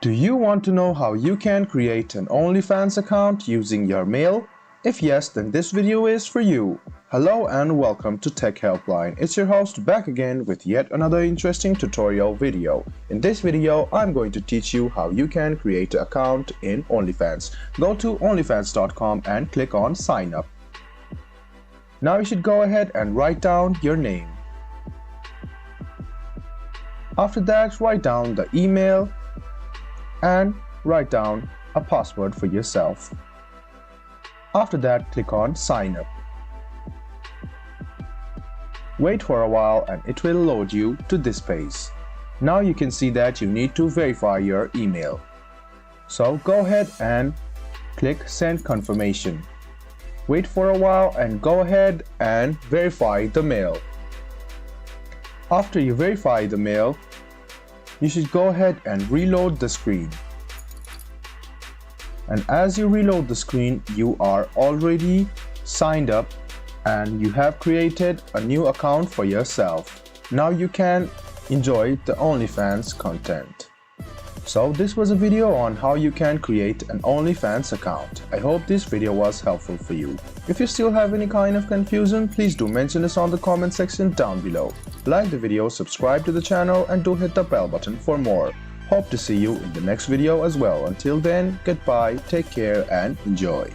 Do you want to know how you can create an OnlyFans account using your mail? If yes, then this video is for you. Hello and welcome to Tech Helpline. It's your host back again with yet another interesting tutorial video. In this video, I'm going to teach you how you can create an account in OnlyFans. Go to onlyfans.com and click on sign up. Now you should go ahead and write down your name. After that, write down the email and write down a password for yourself. After that, click on sign up. Wait for a while and it will load you to this page. Now you can see that you need to verify your email. So go ahead and click send confirmation. Wait for a while and go ahead and verify the mail. After you verify the mail, you should go ahead and reload the screen. And as you reload the screen, you are already signed up and you have created a new account for yourself. Now you can enjoy the OnlyFans content. So this was a video on how you can create an OnlyFans account. I hope this video was helpful for you. If you still have any kind of confusion, please do mention us on the comment section down below. Like the video, subscribe to the channel and do hit the bell button for more. Hope to see you in the next video as well. Until then, goodbye, take care and enjoy.